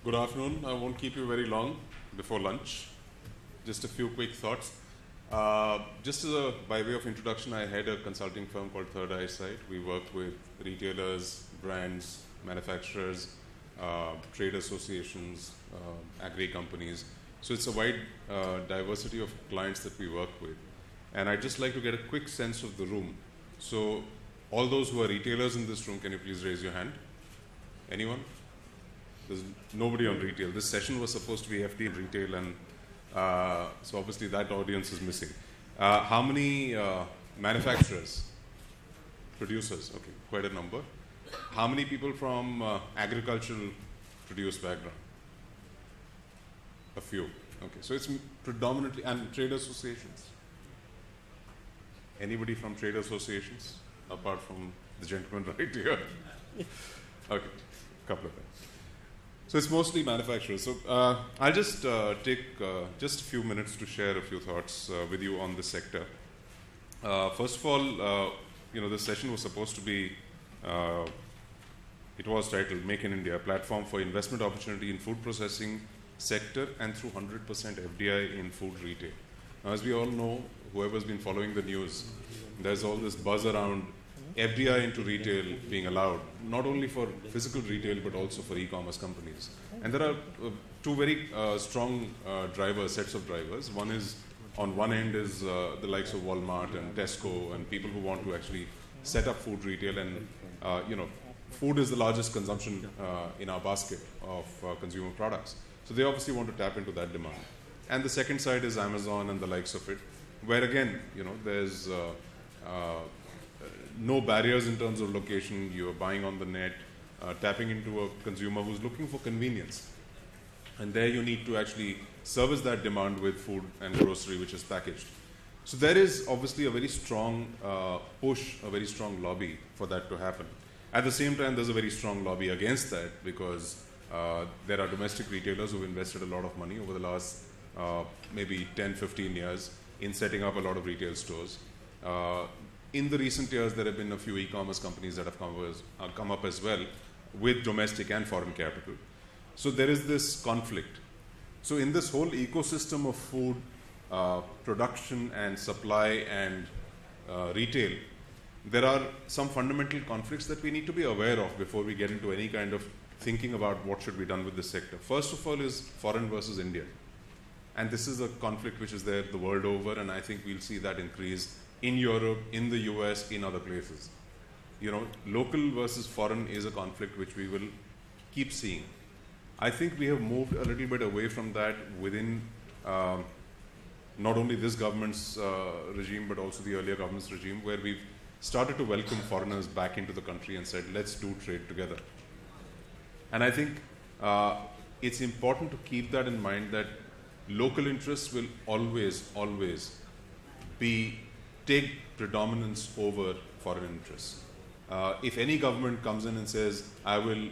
Good afternoon. I won't keep you very long before lunch. Just a few quick thoughts. Just by way of introduction, I head a consulting firm called Third Eyesight. We work with retailers, brands, manufacturers, trade associations, agri companies. So it's a wide diversity of clients that we work with. And I'd just like to get a quick sense of the room. So all those who are retailers in this room, can you please raise your hand? Anyone? There's nobody on retail. This session was supposed to be FD in retail, and so obviously that audience is missing. How many manufacturers, producers? Okay, quite a number. How many people from agricultural produce background? A few. Okay, so it's predominantly, and trade associations. Anybody from trade associations, apart from the gentleman right here? Okay, couple of them. So it's mostly manufacturers. So I'll just take just a few minutes to share a few thoughts with you on this sector. First of all, this session was supposed to be, it was titled Make in India, Platform for Investment Opportunity in Food Processing Sector and through 100% FDI in Food Retail. Now, as we all know, whoever's been following the news, there's all this buzz around FDI into retail being allowed, not only for physical retail, but also for e-commerce companies. And there are two very strong sets of drivers. One is, on one end is the likes of Walmart and Tesco and people who want to actually set up food retail. And, food is the largest consumption in our basket of consumer products. So they obviously want to tap into that demand. And the second side is Amazon and the likes of it, where again, there's no barriers in terms of location. You're buying on the net, tapping into a consumer who's looking for convenience. And there you need to actually service that demand with food and grocery, which is packaged. So there is obviously a very strong push, a very strong lobby for that to happen. At the same time, there's a very strong lobby against that because there are domestic retailers who've invested a lot of money over the last maybe 10, 15 years in setting up a lot of retail stores. In the recent years, there have been a few e-commerce companies that have come up as well with domestic and foreign capital. So there is this conflict. So in this whole ecosystem of food production and supply and retail, there are some fundamental conflicts that we need to be aware of before we get into any kind of thinking about what should be done with this sector. First of all is foreign versus India. And this is a conflict which is there the world over, and I think we'll see that increase in Europe, in the US, in other places. Local versus foreign is a conflict which we will keep seeing. I think we have moved a little bit away from that within not only this government's regime, but also the earlier government's regime, where we've started to welcome foreigners back into the country and said, let's do trade together. And I think it's important to keep that in mind, that local interests will always take predominance over foreign interests. If any government comes in and says, I will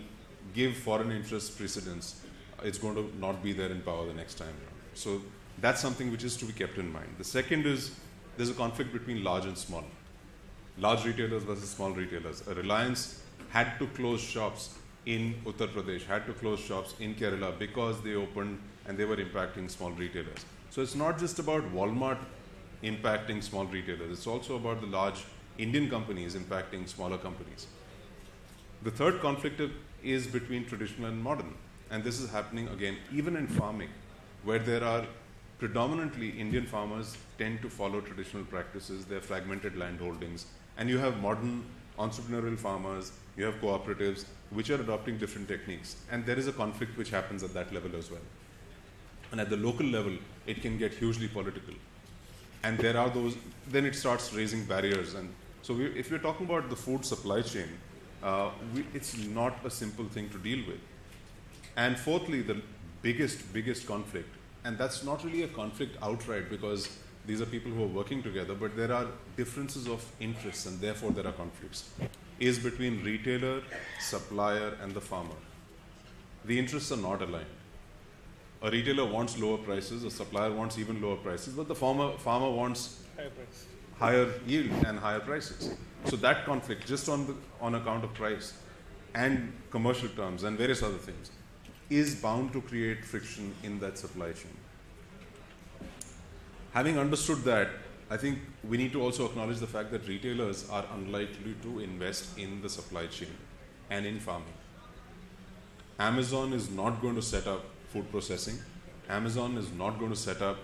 give foreign interests precedence, it's going to not be there in power the next time around. So that's something which is to be kept in mind. The second is, there's a conflict between large and small. Large retailers versus small retailers. A Reliance had to close shops in Uttar Pradesh, had to close shops in Kerala because they opened and they were impacting small retailers. So it's not just about Walmart impacting small retailers. It's also about the large Indian companies impacting smaller companies. The third conflict is between traditional and modern. And this is happening again, even in farming, where there are predominantly Indian farmers tend to follow traditional practices, their fragmented land holdings. And you have modern entrepreneurial farmers, you have cooperatives, which are adopting different techniques. And there is a conflict which happens at that level as well. And at the local level, it can get hugely political. And there are those, then it starts raising barriers. And so if we're talking about the food supply chain, it's not a simple thing to deal with. And fourthly, the biggest conflict, and that's not really a conflict outright because these are people who are working together, but there are differences of interests and therefore there are conflicts, is between retailer, supplier and the farmer. The interests are not aligned. A retailer wants lower prices, a supplier wants even lower prices, but the farmer wants higher yield and higher prices. So that conflict, just on account of price and commercial terms and various other things, is bound to create friction in that supply chain. Having understood that, I think we need to also acknowledge the fact that retailers are unlikely to invest in the supply chain and in farming. Amazon is not going to set up food processing. Amazon is not going to set up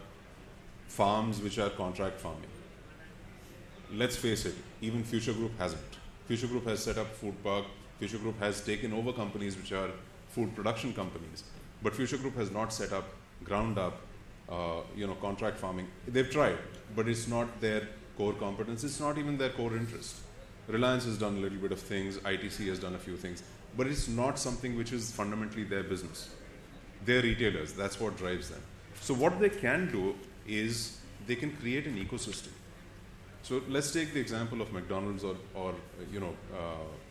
farms which are contract farming. Let's face it, even Future Group hasn't. Future Group has set up food park. Future Group has taken over companies which are food production companies. But Future Group has not set up ground up contract farming. They've tried, but it's not their core competence. It's not even their core interest. Reliance has done a little bit of things. ITC has done a few things, but it's not something which is fundamentally their business. They're retailers. That's what drives them. So what they can do is they can create an ecosystem. So let's take the example of McDonald's or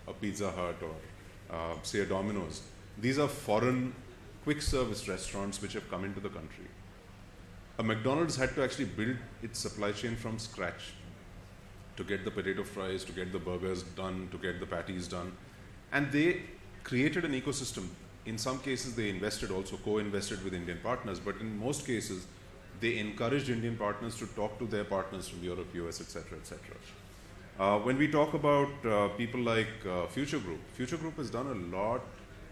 a Pizza Hut or say a Domino's. These are foreign quick service restaurants which have come into the country. A McDonald's had to actually build its supply chain from scratch to get the potato fries, to get the burgers done, to get the patties done. And they created an ecosystem. In some cases, they invested also, co-invested with Indian partners, but in most cases, they encouraged Indian partners to talk to their partners from Europe, US, etc., etc. When we talk about people like Future Group has done a lot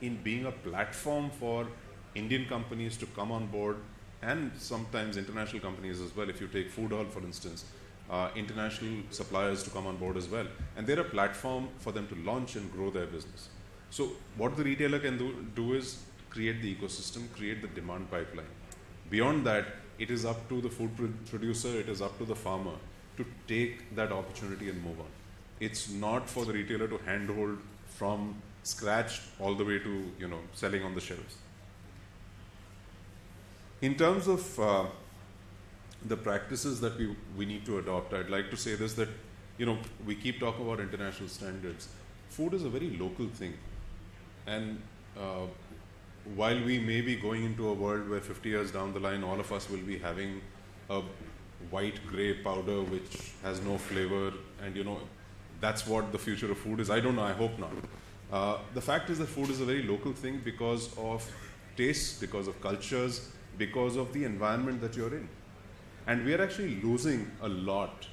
in being a platform for Indian companies to come on board, and sometimes international companies as well. If you take Food Hall, for instance, international suppliers to come on board as well. And they're a platform for them to launch and grow their business. So what the retailer can do is create the ecosystem, create the demand pipeline. Beyond that, it is up to the food producer, it is up to the farmer to take that opportunity and move on. It's not for the retailer to handhold from scratch all the way to selling on the shelves. In terms of the practices that we need to adopt, I'd like to say this, that we keep talking about international standards. Food is a very local thing, and while we may be going into a world where 50 years down the line all of us will be having a white grey powder which has no flavor, and that's what the future of food is. I don't know, I hope not. The fact is that food is a very local thing because of tastes, because of cultures, because of the environment that you're in. And we are actually losing a lot.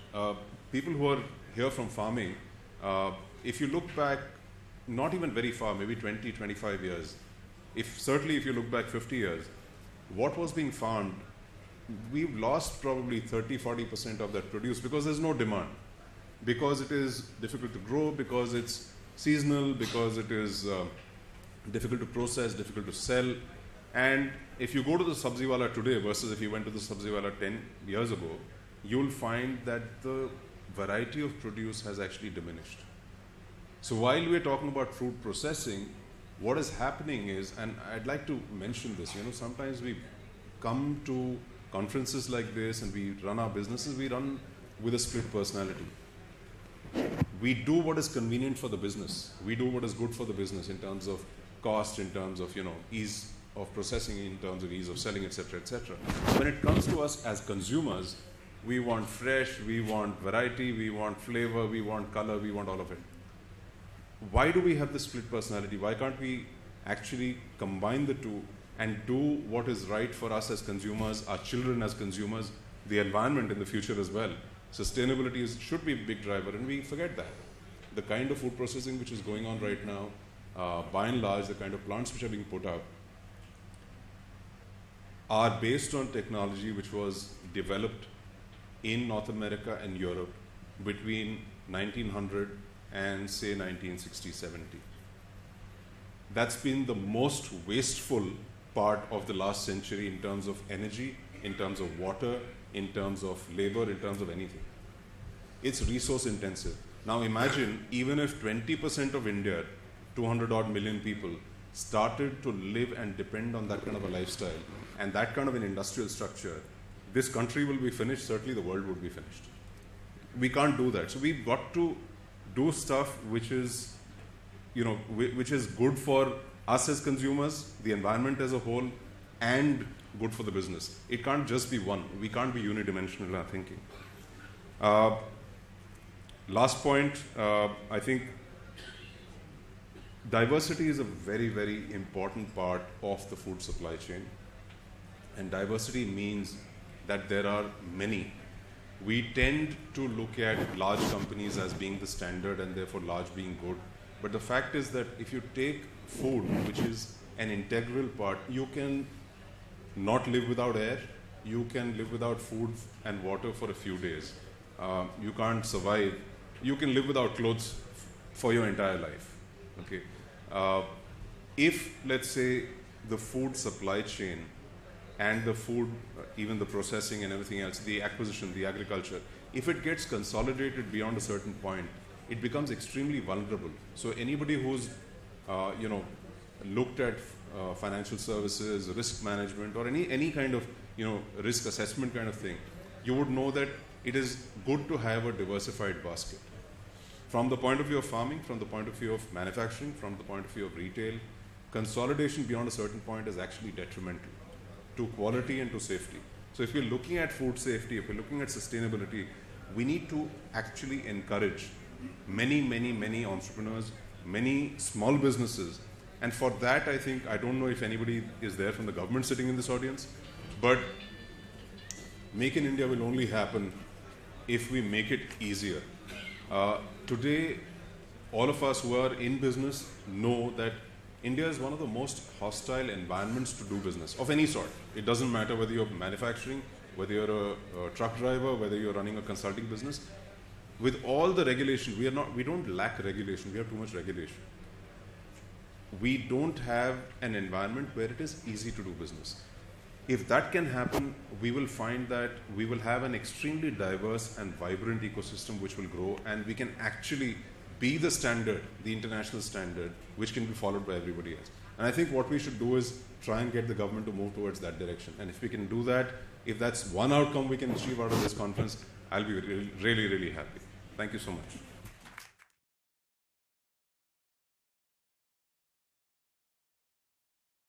People who are here from farming, if you look back, not even very far, maybe 20, 25 years, certainly if you look back 50 years, what was being farmed, we've lost probably 30, 40% of that produce because there's no demand. Because it is difficult to grow, because it's seasonal, because it is difficult to process, difficult to sell. And if you go to the Sabziwala today versus if you went to the Sabziwala 10 years ago, you'll find that the variety of produce has actually diminished. So while we're talking about food processing, what is happening is, and I'd like to mention this, sometimes we come to conferences like this and we run our businesses, we run with a split personality. We do what is convenient for the business. We do what is good for the business in terms of cost, in terms of, ease of processing, in terms of ease of selling, etc., etc. When it comes to us as consumers, we want fresh, we want variety, we want flavor, we want color, we want all of it. Why do we have this split personality? Why can't we actually combine the two and do what is right for us as consumers, our children as consumers, the environment in the future as well? Sustainability should be a big driver, and we forget that. The kind of food processing which is going on right now, by and large, the kind of plants which are being put up, are based on technology which was developed in North America and Europe between 1900 and say 1960-70. That's been the most wasteful part of the last century in terms of energy, in terms of water, in terms of labor, in terms of anything. It's resource intensive. Now imagine even if 20% of India, 200 odd million people, started to live and depend on that kind of a lifestyle and that kind of an industrial structure, this country will be finished, certainly the world would be finished. We can't do that. So we've got to do stuff which is, which is good for us as consumers, the environment as a whole, and good for the business. It can't just be one. We can't be unidimensional in our thinking. Last point, I think diversity is a very, very important part of the food supply chain. And diversity means that there are many. We tend to look at large companies as being the standard and therefore large being good. But the fact is that if you take food, which is an integral part, you can not live without air, you can live without food and water for a few days. You can't survive. You can live without clothes for your entire life. Okay. If, let's say, the food supply chain and the food, even the processing and everything else, the acquisition, the agriculture, if it gets consolidated beyond a certain point, it becomes extremely vulnerable. So anybody who's, looked at financial services, risk management, or any kind of, risk assessment kind of thing, you would know that it is good to have a diversified basket. From the point of view of farming, from the point of view of manufacturing, from the point of view of retail, consolidation beyond a certain point is actually detrimental to quality and to safety. So if we're looking at food safety, if we're looking at sustainability, we need to actually encourage many entrepreneurs, many small businesses. And for that, I think, I don't know if anybody is there from the government sitting in this audience, but Make in India will only happen if we make it easier. Today, all of us who are in business know that India is one of the most hostile environments to do business of any sort. It doesn't matter whether you're manufacturing, whether you're a truck driver, whether you're running a consulting business. With all the regulation, we don't lack regulation, we have too much regulation. We don't have an environment where it is easy to do business. If that can happen, we will find that we will have an extremely diverse and vibrant ecosystem which will grow, and we can actually be the standard, the international standard, which can be followed by everybody else. And I think what we should do is try and get the government to move towards that direction. And if we can do that, if that's one outcome we can achieve out of this conference, I'll be really happy. Thank you so much.